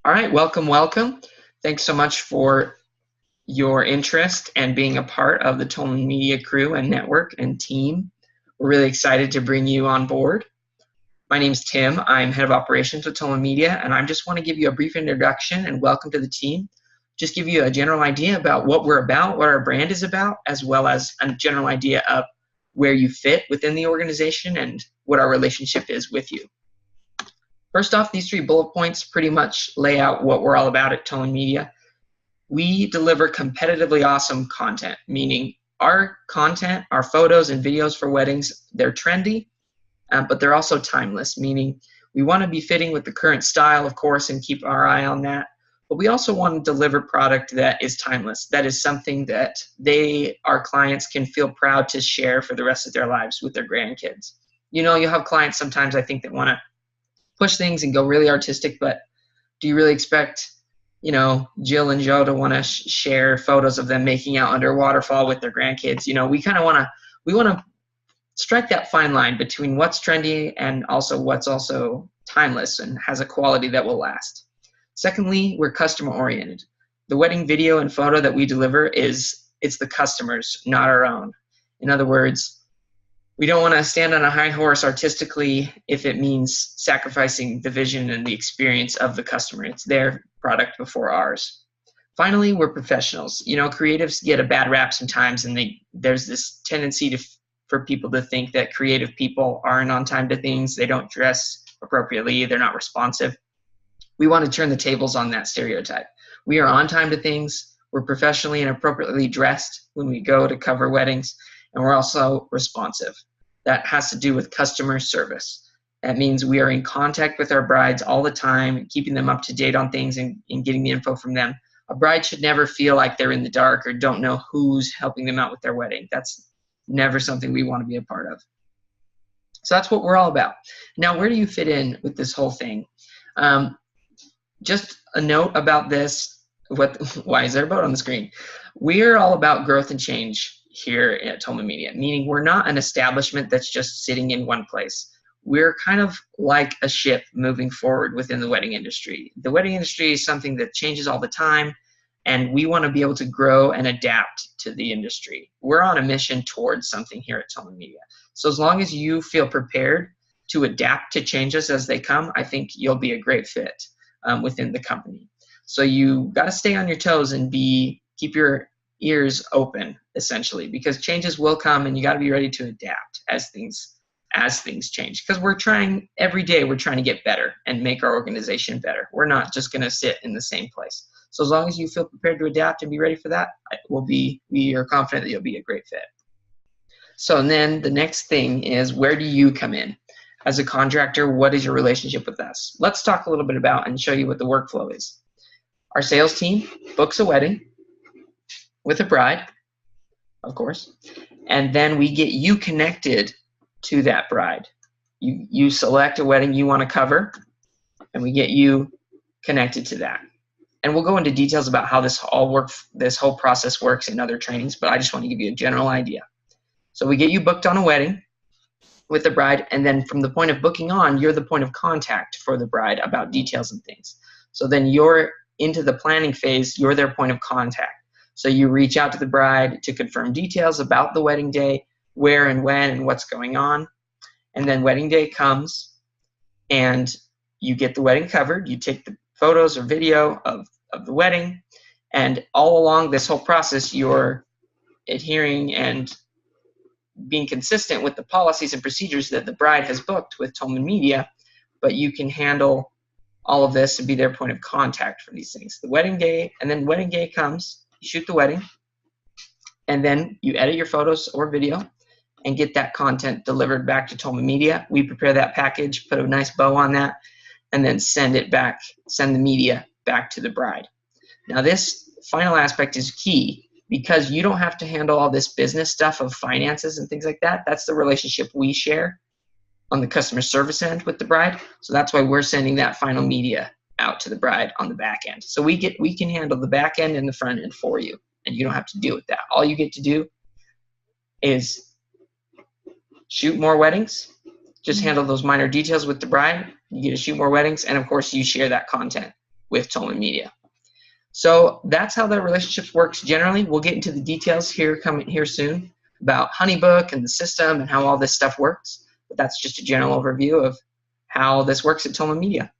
All right, welcome, welcome. Thanks so much for your interest and being a part of the Tolman Media crew and network and team. We're really excited to bring you on board. My name's Tim. I'm head of operations with Tolman Media, and I just want to give you a brief introduction and welcome to the team. Just give you a general idea about what we're about, what our brand is about, as well as a general idea of where you fit within the organization and what our relationship is with you. First off, these 3 bullet points pretty much lay out what we're all about at Tolman Media. We deliver competitively awesome content, meaning our content, our photos and videos for weddings, they're trendy, but they're also timeless, meaning we want to be fitting with the current style, of course, and keep our eye on that. But we also want to deliver product that is timeless. That is something that our clients can feel proud to share for the rest of their lives with their grandkids. You know, you'll have clients sometimes, I think, that want to push things and go really artistic, but do you really expect, you know, Jill and Joe to want to share photos of them making out under a waterfall with their grandkids? You know, we kind of want to strike that fine line between what's trendy and also what's also timeless and has a quality that will last. Secondly, we're customer oriented. The wedding video and photo that we deliver it's the customer's, not our own. In other words, we don't want to stand on a high horse artistically if it means sacrificing the vision and the experience of the customer. It's their product before ours. Finally, we're professionals. You know, creatives get a bad rap sometimes, and there's this tendency for people to think that creative people aren't on time to things. They don't dress appropriately. They're not responsive. We want to turn the tables on that stereotype. We are on time to things. We're professionally and appropriately dressed when we go to cover weddings, and we're also responsive. That has to do with customer service. That means we are in contact with our brides all the time, keeping them up to date on things and getting the info from them. A bride should never feel like they're in the dark or don't know who's helping them out with their wedding. That's never something we want to be a part of. So that's what we're all about. Now, where do you fit in with this whole thing? Just a note about this. Why is there a boat on the screen? We're all about growth and change here at Tolman Media, meaning we're not an establishment that's just sitting in one place. We're kind of like a ship moving forward within the wedding industry. The wedding industry is something that changes all the time, and we want to be able to grow and adapt to the industry. We're on a mission towards something here at Tolman Media. So as long as you feel prepared to adapt to changes as they come, I think you'll be a great fit within the company. So you got to stay on your toes and keep your ears open, essentially, because changes will come, and you got to be ready to adapt as things change. Because every day we're trying to get better and make our organization better. We're not just going to sit in the same place. So as long as you feel prepared to adapt and be ready for that, we are confident that you'll be a great fit. So then the next thing is, where do you come in? As a contractor, what is your relationship with us? Let's talk a little bit about and show you what the workflow is. Our sales team books a wedding with a bride, of course, and then we get you connected to that bride. You select a wedding you want to cover, and we get you connected to that. And we'll go into details about how this whole process works in other trainings, but I just want to give you a general idea. So we get you booked on a wedding with the bride, and then from the point of booking on, you're the point of contact for the bride about details and things. So then you're into the planning phase, you're their point of contact. So you reach out to the bride to confirm details about the wedding day, where and when and what's going on. And then wedding day comes, and you get the wedding covered. You take the photos or video of the wedding, and all along this whole process, you're adhering and being consistent with the policies and procedures that the bride has booked with Tolman Media, but you can handle all of this and be their point of contact for these things. The wedding day, and then wedding day comes, you shoot the wedding, and then you edit your photos or video and get that content delivered back to Tolman Media. We prepare that package, put a nice bow on that, and then send the media back to the bride. Now this final aspect is key because you don't have to handle all this business stuff of finances and things like that. That's the relationship we share on the customer service end with the bride. So that's why we're sending that final media out to the bride on the back end. So we can handle the back end and the front end for you, and you don't have to deal with that. All you get to do is shoot more weddings, just handle those minor details with the bride. You get to shoot more weddings, and of course you share that content with Tolman Media. So that's how the relationships works generally. We'll get into the details coming here soon about HoneyBook and the system and how all this stuff works. But that's just a general overview of how this works at Tolman Media.